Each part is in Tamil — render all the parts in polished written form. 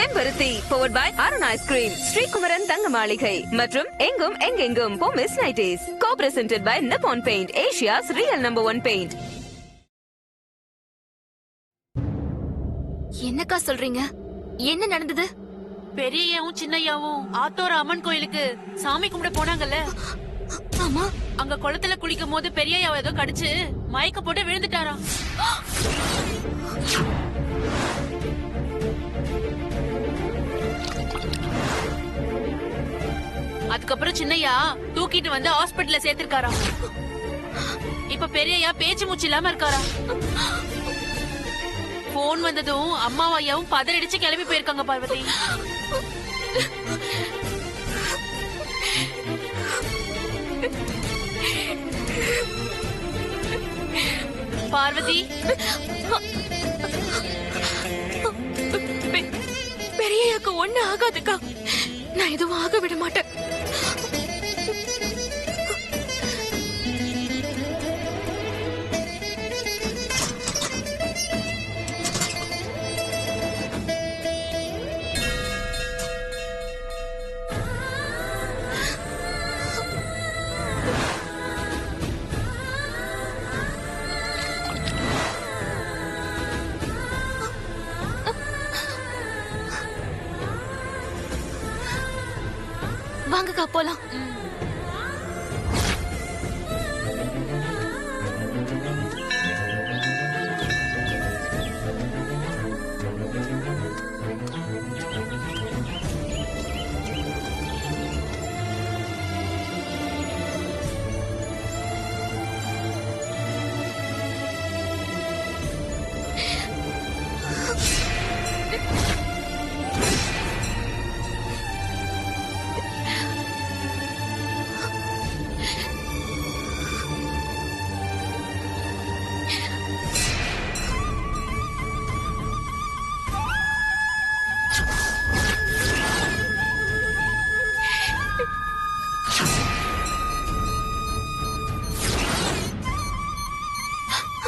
செம்பருத்தி powered by Arun ice cream, Sri Kumaran தங்க மாளிகை மற்றும் எங்கும் எங்கெங்கும் பொமிஸ் nighties. Co-presented by Nippon Paint, Asia's real #1 paint. என்னக்கா சொல்றீங்க? என்ன நடந்தது? பெரியையாவும் சின்னையாவும் ஆத்தோர அம்மன் கோயிலுக்கு சாமி கும்பிட போனாங்கல்ல. ஆமா. அங்க குளத்துல குளிக்கும் போது பெரியையாவை ஏதோ கடிச்சு மயக்க போட்டு விழுந்துட்டாராம். அதுக்கப்புறம் சின்னையா தூக்கிட்டு வந்து ஹாஸ்பிடல்ல சேர்த்திருக்காராம். இப்ப பெரியய்யா பேச்சு மூச்சு இல்லாம இருக்காராம். போன் வந்ததும் அம்மாவும் ஐயாவும் பதறடிச்சு கிளம்பி போயிருக்காங்க பார்வதி. பார்வதி, பெரியய்யாக்கு ஒண்ணு ஆகாதுக்கா. நான் எதுவும் ஆக விட மாட்டேன். வாங்கக்கா போலாம்.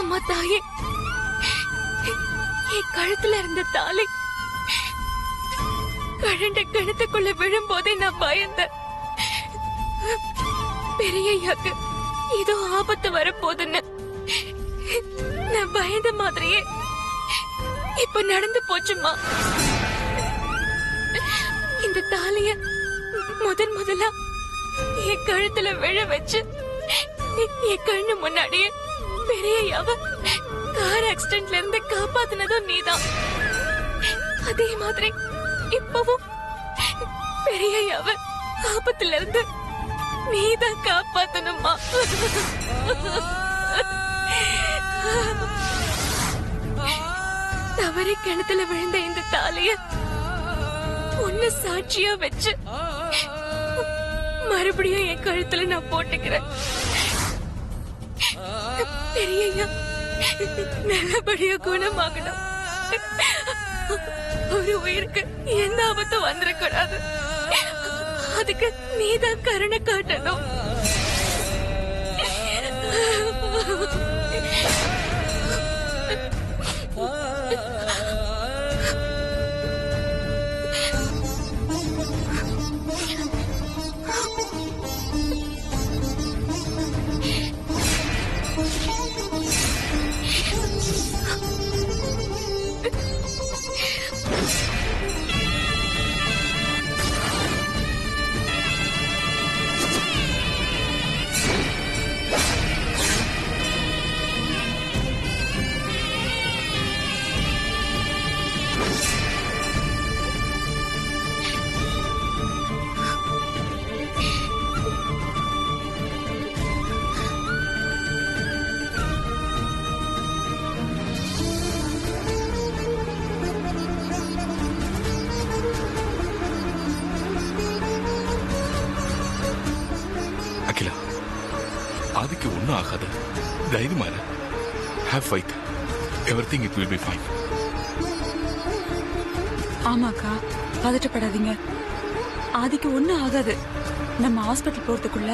அம்மா தாயே, என் கழுத்துல இருந்த தாலி கழண்ட கிணத்துக்குள்ள விழும்போதே நான் பயந்தேன். பெரியய்யாக்கு ஏதோ ஆபத்து வரப்போகுதுன்னு நான் பயந்த மாதிரியே இப்ப நடந்து போச்சுமா. இந்த தாலிய முதலா என் கழுத்துல விழ வச்சு என் கண்ணு முன்னாடியே பெரியய்யாவ கார் ஆக்சிடென்ட்ல இருந்து காப்பாத்தினதும் நீதான். அதே மாதிரி இப்பவும் பெரியய்யாவ ஆபத்துல இருந்து நீதான் காப்பாத்தணுமா. தவறி கிணத்துல விழுந்த இந்த தாலிய ஒன்னு சாட்சியா வச்சு மறுபடியும் என் கழுத்துல நான் போட்டுக்கிறேன். பெரியய்யா நல்லபடியா குணமாகணும். ஒரு உயிருக்கு எந்த ஆபத்தும் வந்துடக்கூடாது. அதுக்கு நீதான் கருணை காட்டணும். ஆதிக்கு ஒன்னும் ஆகாது. தைரியமா இரு. Have faith. Everything it will be fine. ஆமாக்கா, பதட்டப்படாதீங்க. ஆதிக்கு ஒன்னும் ஆகாது. நம்ம ஹாஸ்பிட்டல் போறதுக்குள்ள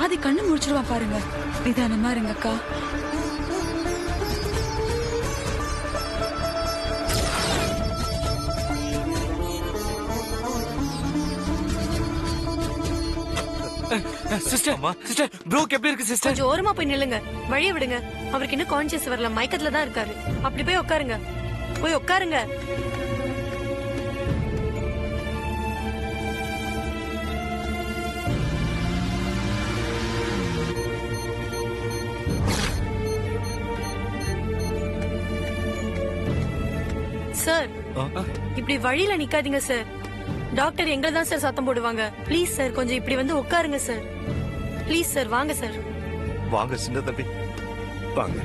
ஆதி கண்ணு முடிச்சிருவா பாருங்க. நிதானமா இருங்கக்கா. சிஸ்டர் சிஸ்டர் ப்ரோக்கு எப்படி இருக்கு சிஸ்டர்? கொஞ்சம் ஓரமா போய் நில்லுங்க, வழிய விடுங்க. அவருக்கு இன்னும் கான்சியஸ் வரல, மயக்கத்துல தான் இருக்காரு. அப்படி போய் உட்காருங்க, போய் உட்காருங்க. சார் இப்படி வழியில நிக்காதீங்க சார். டாக்டர் எங்களை தான் சார் சத்தம் போடுவாங்க. ப்ளீஸ் சார் கொஞ்சம் இப்படி வந்து உட்காருங்க சார். ப்ளீஸ் சார் வாங்க சார். வாங்க சின்ன தம்பி வாங்க.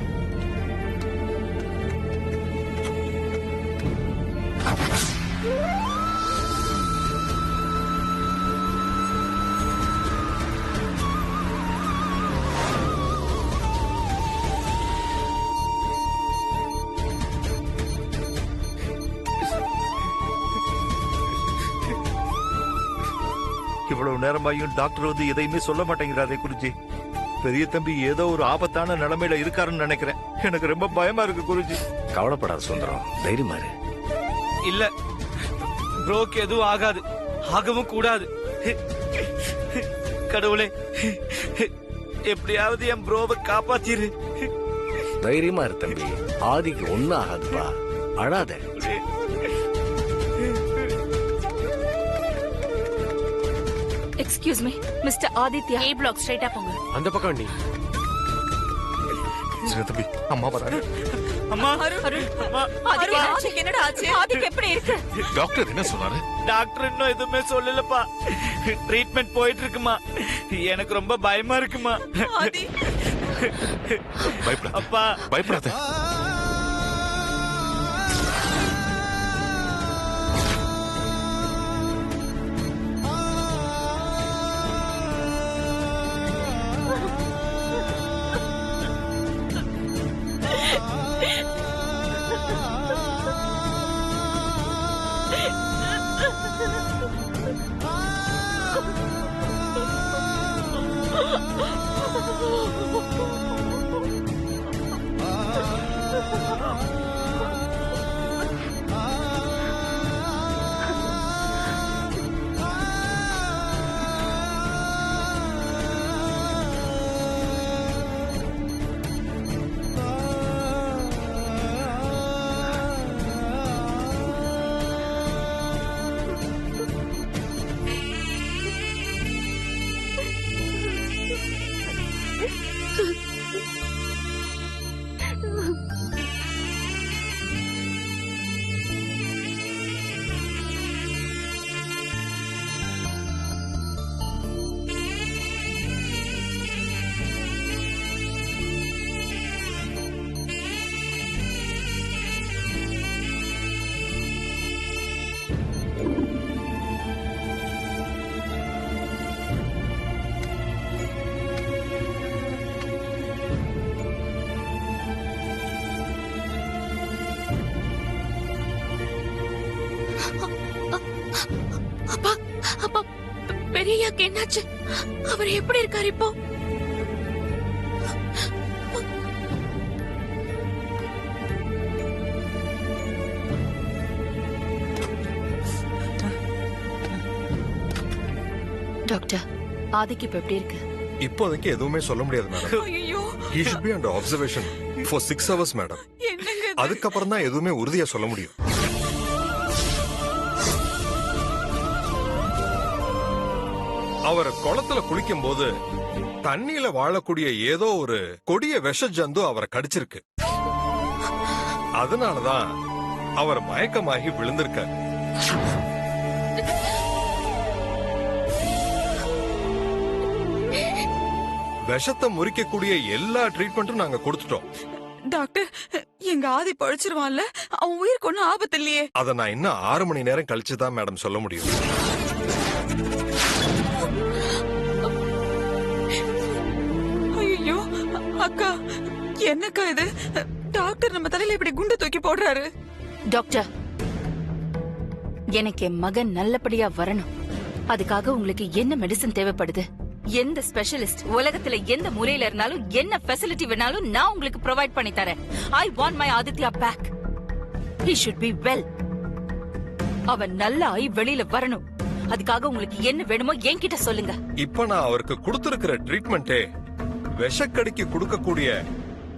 இவ்வளவு நேரமாயும் டாக்டர் வந்து எதையுமே சொல்ல மாட்டேங்கிறாரே குருஜி. பெரிய தம்பி ஏதோ ஒரு ஆபத்தான நிலைமையில இருக்காருன்னு நினைக்கிறேன். எனக்கு ரொம்ப பயமா இருக்கு குருஜி. கவலைப்படாத சுந்தரம், தைரியமா இரு. இல்ல ப்ரோக்கு எதுவும் ஆகாது, ஆகவும் கூடாது. கடவுளே எப்படியாவது என் ப்ரோவை காப்பாத்திரு. தைரியமா இரு தம்பி, ஆதிக்கு ஒண்ணும் ஆகாதுப்பா, அழாத. Excuse me mister Aditya. A block ஸ்ட்ரைட்டா போங்க. அந்த பக்கம் நீ சின்ன தம்பி அம்மா வராங்க. அம்மா அம்மா ஆதிக்கு என்னடா ஆச்சு? ஆதிக்கு எப்படி இருக்கு? டாக்டர் என்ன சொன்னாரு? டாக்டர் இன்னும் எதுவுமே சொல்லலப்பா. ட்ரீட்மெண்ட் போயிட்டு இருக்குமா. எனக்கு ரொம்ப பயமா இருக்குமா. பயப்படாத அப்பா பயப்படாத. அப்பா அப்பா பெரியயாக்கு என்னாச்சு? அவர் எப்படி இருக்காரு இப்போ? டாக்டர் ஆதிக்கு இப்ப எப்படி இருக்கு? இப்போதைக்கு எதுவுமே சொல்ல முடியாது மேடம். ஐயோ He should be under observation for 6 hours madam. என்னங்க இது? அதுக்கப்புறம் தான் எதுவுமே உறுதியா சொல்ல முடியும். அவர் குளத்துல குளிக்கும் போது தண்ணியில வாழக்கூடிய ஏதோ ஒரு கொடிய விஷ ஜந்து அவரை கடிச்சிருக்கு. அதனாலதான் அவர் மயக்கமாகி விழுந்திருக்கார். விஷத்தை முறிக்கக்கூடிய எல்லா ட்ரீட்மெண்ட்டும் நாங்க கொடுத்துட்டோம். டாக்டர் எங்க ஆதி பழிச்சிருவான்ல, அவன் உயிருக்கு ஒண்ணும் ஆபத்து இல்லையே. அதை நான் இன்னும் 6 மணி நேரம் கழிச்சு தான் மேடம் சொல்ல முடியும். ஐயோ அக்கா, என்னக்கா இது? டாக்டர் நம்ம தலையில இப்படி குண்டு தூக்கி போடுறாரு. டாக்டர் எனக்கு என் மகன் நல்லபடியா வரணும். அதுக்காக உங்களுக்கு என்ன மெடிசன் தேவைப்படுது? எந்த ஸ்பெஷலிஸ்ட் உலகத்துல எந்த மூலையில இருந்தாலும் என்ன ஃபெசிலிட்டி வேணாலும் நான் உங்களுக்கு ப்ரொவைட் பண்ணி தரேன். I want my Aditya back. He should be well. அவன் நல்ல ஆயி வெளியில வரணும். அதுக்காக உங்களுக்கு என்ன வேணுமோ என்கிட்ட சொல்லுங்க. இப்ப நான் அவருக்கு கொடுத்திருக்கிற ட்ரீட்மெண்டே விஷக்கடிக்கு கொடுக்கக்கூடிய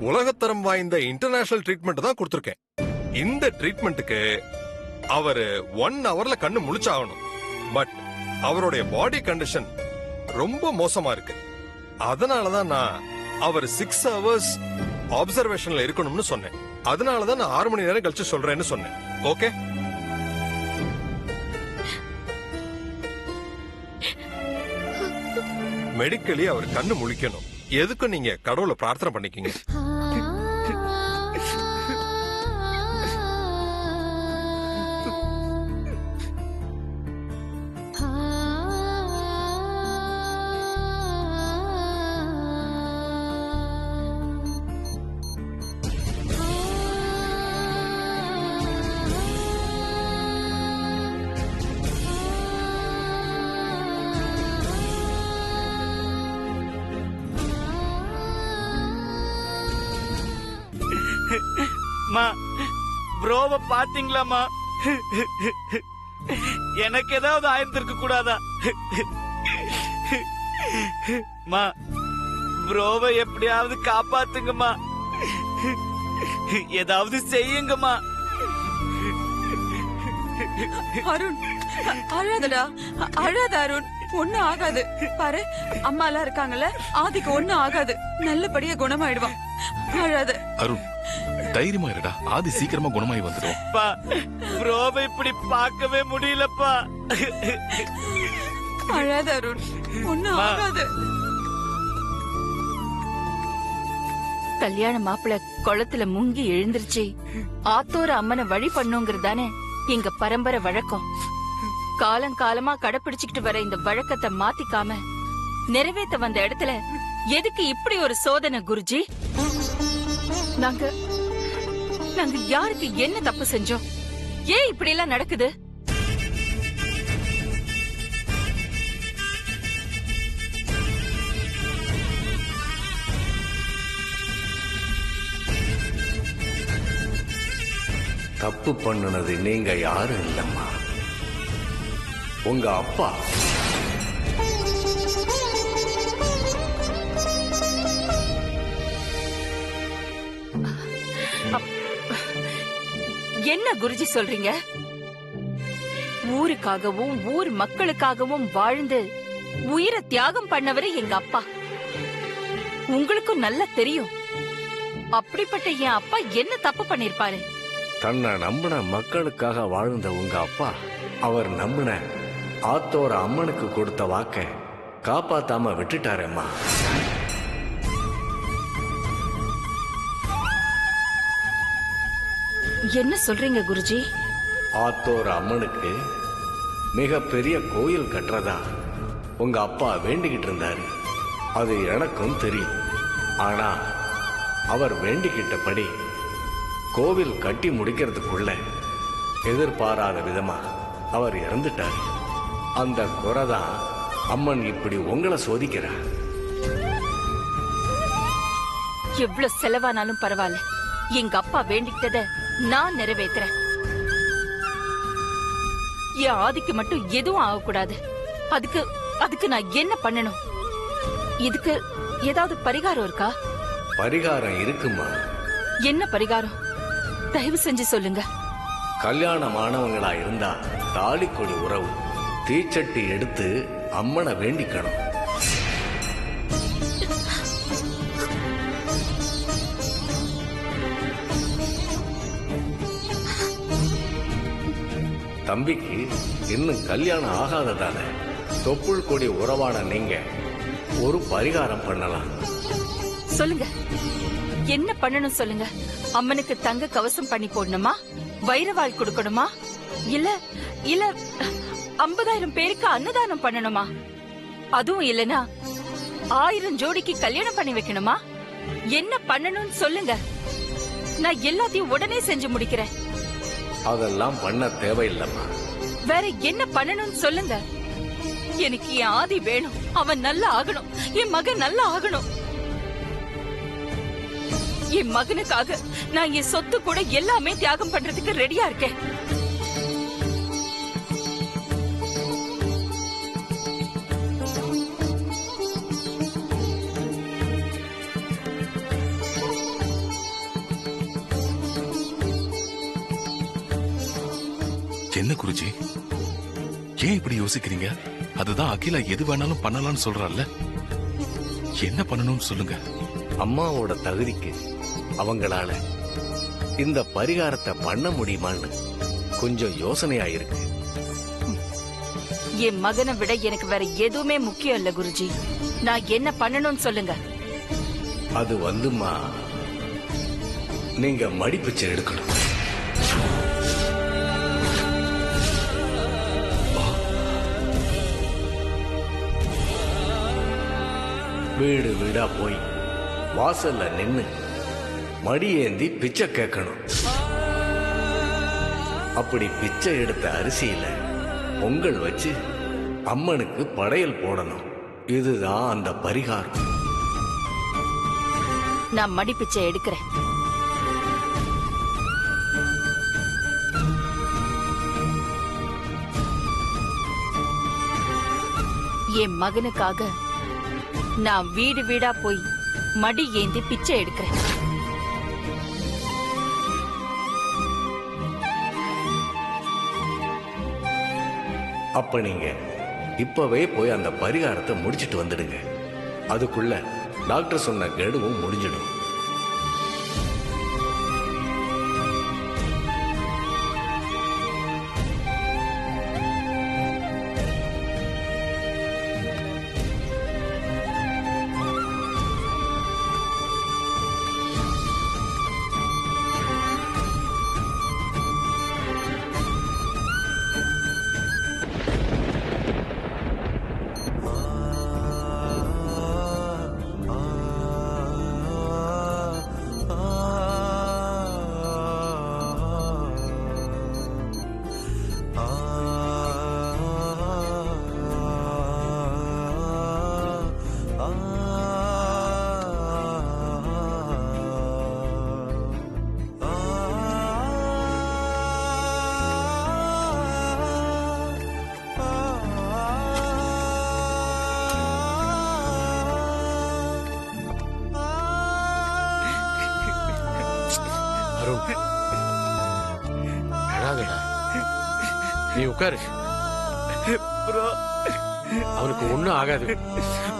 உலகத்தரம் வாய்ந்த இன்டர்நேஷனல் ட்ரீட்மெண்ட் தான் கொடுத்திருக்கேன். இந்த ட்ரீட்மெண்ட்டுக்கு அவரு 1 ஹவர்ல கண்ணு முழிச்சாகணும். பட் அவருடைய பாடி கண்டிஷன் ரொம்ப மோசமா இருக்கு. அதனாலதான் நான் அவர் 6 ஹவர்ஸ் அப்சர்வேஷன்ல இருக்கணும்னு சொன்னேன். அதனாலதான் நான் 6 மணி நேரம் கழிச்சு சொல்றேன்னு சொன்னேன். ஓகே? மெடிக்கலி அவர் கண்ணு முழிக்கணும். எதுக்கும் நீங்க கடவுளை பிரார்த்தனை பண்ணிக்கீங்க. மா, ப்ரோவ பாத்தீங்களாமா? எனக்கு ஏதாவது ஆயிருந்திருக்க கூடாதா? மா, ப்ரோவை எப்படியாவது காப்பாத்துங்கம்மா. ஏதாவது செய்யுங்கம்மா. அருண், அழாதடா, அழாத அருண். ஒண்ணும் ஆகாது. பாரு, அம்மா எல்லாம் இருக்காங்கல்ல, ஆதிக்கு ஒண்ணும் ஆகாது. நல்லபடியா குணமாயிடுவான். அழாத. அருண், தைரியமா இருடா. ஆதி சீக்கிரமா குணமாயி வந்துடும். ப்ரோவை இப்படி பார்க்கவே முடியலப்பா. அழாத அருண், ஒண்ணும் ஆகாது. கல்யாண மாப்பிள்ள குளத்துல முங்கி எழுந்திருச்சு ஆத்தோர அம்மனை வழி பண்ணுங்கிறதானே எங்க பரம்பரை வழக்கம். காலங்காலமா கடைபிடிச்சுக்கிட்டு வர இந்த வழக்கத்தை மாத்திக்காம நிறைவேத்த வந்த இடத்துல எதுக்கு இப்படி ஒரு சோதனை குருஜி? நாங்க யாருக்கு என்ன தப்பு செஞ்சோம்? ஏன் இப்படி எல்லாம் நடக்குது? தப்பு பண்ணுனது நீங்க யாரும் இல்லம்மா, உங்க அப்பா. என்ன குருஜி சொல்றீங்க? ஊருக்காகவும் ஊர் மக்களுக்காகவும் வாழ்ந்து உயிரை தியாகம் பண்ணவரு எங்க அப்பா. உங்களுக்கும் நல்லா தெரியும். அப்படிப்பட்ட என் அப்பா என்ன தப்பு பண்ணிருப்பாரு? தன்னை நம்பின மக்களுக்காக வாழ்ந்த உங்க அப்பா, அவர் நம்பின ஆத்தோர அம்மனுக்கு கொடுத்த வாக்க காப்பாத்தாம விட்டுட்டாரேம்மா. என்ன சொல்றீங்க குருஜி? ஆத்தோர அம்மனுக்கு மிகப்பெரிய கோயில் கட்டுறதா உங்க அப்பா வேண்டிக்கிட்டு இருந்தாரு. அது எனக்கும் தெரியும். ஆனா அவர் வேண்டிக்கிட்டபடி கோவில் கட்டி முடிக்கிறதுக்குள்ள எதிர்பாராத விதமா அவர் இறந்துட்டார். அந்த குறைதான் அம்மன் இப்படி உங்களை சோதிக்கிறார். எவ்வளவு செலவானாலும் பரவாயில்ல, எங்க அப்பா வேண்டிக்கிட்டத நான் நிறைவேற்றுறேன். என் ஆதிக்கு மட்டும் எதுவும் ஆகக்கூடாது. அதுக்கு நான் என்ன பண்ணணும்? இதுக்கு ஏதாவது பரிகாரம் இருக்கா? பரிகாரம் இருக்குமா? என்ன பரிகாரம்? தயவு செஞ்சு சொல்லுங்க. கல்யாணமானவங்களா இருந்தா தாலிக்கொடி உறவு தீச்சட்டி எடுத்து அம்மனை வேண்டிக்கணும். தம்பிக்கு இன்னும் கல்யாணம் ஆகாததால தொப்புள் கொடி உறவான நீங்க ஒரு பரிகாரம் பண்ணலாம். சொல்லுங்க, என்ன பண்ணணும் சொல்லுங்க. அம்மனுக்கு தங்க கவசம் பண்ணி போடணுமா? வைரவாள் கொடுக்கணுமா? இல்ல 50,000 பேருக்கு அன்னதானம் பண்ணணுமா? அதுவும் இல்லனா 1000 ஜோடிக்கு கல்யாணம் பண்ணி வைக்கணுமா? என்ன பண்ணணும்னு சொல்லுங்க. நான் எல்லாத்தையும் உடனே செஞ்சு முடிக்கிறேன். அதெல்லாம் பண்ண தேவையில்லம்மா. வேற என்ன பண்ணணும்னு சொல்லுங்க. எனக்கு என் ஆதி வேணும். அவன் நல்லா ஆகணும். என் மகன் நல்லா ஆகணும். என் மகனுக்காக நான் என் சொத்து கூட எல்லாமே தியாகம் பண்றதுக்கு ரெடியா இருக்கேன். என்ன குருஜி, ஏன் இப்படி யோசிக்கிறீங்க? அதுதான் அகிலா எது வேணாலும் பண்ணலாம்னு சொல்றாள்ல. என்ன பண்ணணும்னு சொல்லுங்க. அம்மாவோட தகுதிக்கு அவங்களால இந்த பரிகாரத்தை பண்ண முடியுமான்னு கொஞ்சம் யோசனையா இருக்கு. என் மகனை விட எனக்கு வேற எதுவுமே முக்கியம் இல்ல குருஜி. நான் என்ன பண்ணணும்னு சொல்லுங்க. அது வந்துமா, நீங்க மடிப்பிச்சை எடுக்கணும். வீடு வீடா போய் வாசல்ல நின்னு மடியேந்தி பிச்சை கேட்கணும். அப்படி பிச்சை எடுத்த அரிசியில பொங்கல் வச்சு அம்மனுக்கு படையல் போடணும். இதுதான் அந்த பரிகாரம். நான் மடிப்பிச்சை எடுக்கிறேன். என் மகனுக்காக நான் வீடு வீடா போய் மடி ஏந்தி பிச்சை எடுக்கிறேன். அப்ப நீங்க இப்பவே போய் அந்த பரிகாரத்தை முடிச்சிட்டு வந்துடுங்க. அதுக்குள்ள டாக்டர் சொன்ன கெடுவும் முடிஞ்சிடும். நீ உட்காரு. ப்ரோ, அவனுக்கு ஒண்ணும் ஆகாது.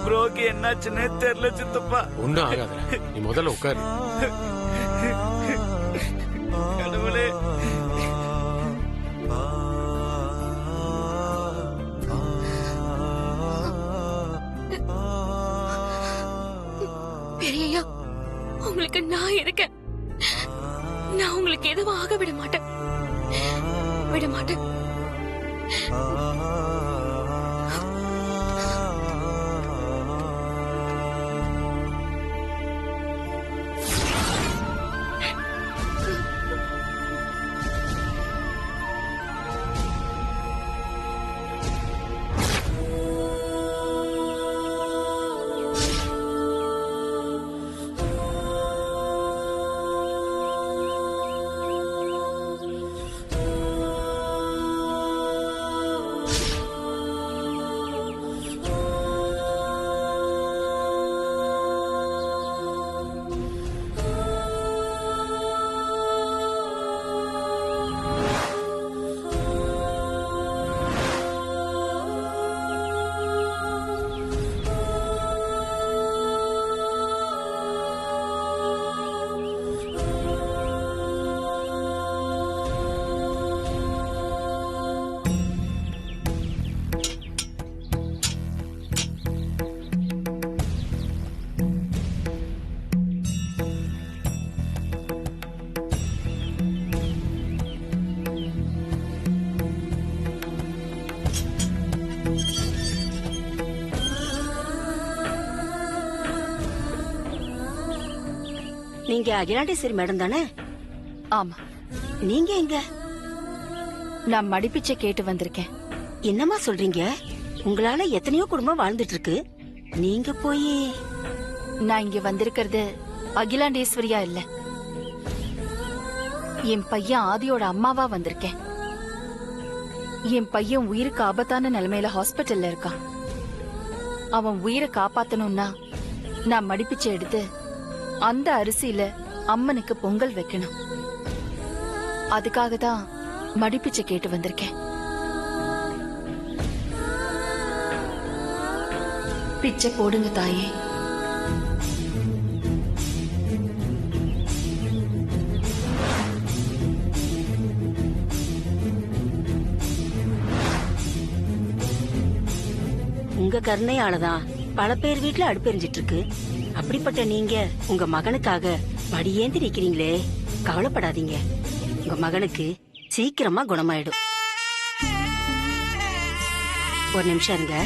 ப்ரோக்கு என்னாச்சுன்னு தெரியல சித்தப்பா. ஒண்ணும் ஆகாது. நீ முதல்ல உட்காரு. கடவுளே, பெரியய்யா, உங்களுக்கு நான் இருக்கேன். நான் உங்களுக்கு எதுவும் ஆக விட மாட்டேன். விட மாட்டேன். நீங்க அகிலாண்டேஸ்வரி மேடம் தானே? ஆமா. நீங்க எங்க? நான் மடிப்பிச்சை கேட்டு வந்திருக்கேன். என்னம்மா சொல்றீங்க? உங்களால எத்தனையோ குடும்பம் வாழ்ந்துட்டு இருக்கு, நீங்க போய்? நான் இங்க வந்திருக்கிறது அகிலாண்டேஸ்வரியா இல்ல, என் பையன் ஆதியோட அம்மாவா வந்திருக்கேன். என் பையன் உயிருக்கு ஆபத்தான நிலைமையில ஹாஸ்பிட்டல்ல இருக்கான். அவன் உயிரை காப்பாத்தணும்னா நான் மடிப்பிச்சை எடுத்து அந்த அரிசியில அம்மனுக்கு பொங்கல் வைக்கணும். அதுக்காக தான் மடிப்பிச்சை கேட்டு வந்திருக்கேன். பிச்சை போடுங்க தாயே. உங்க கருணையாலதான் பல பேர் வீட்டுல அடுப்பெரிஞ்சிட்டு இருக்கு. அப்படிப்பட்ட நீங்க உங்க மகனுக்காக படியேந்தி நிக்கிறீங்களே, கவலைப்படாதீங்க. உங்க மகனுக்கு சீக்கிரமா குணமாயிடும். ஒரு நிமிஷம் இருங்க.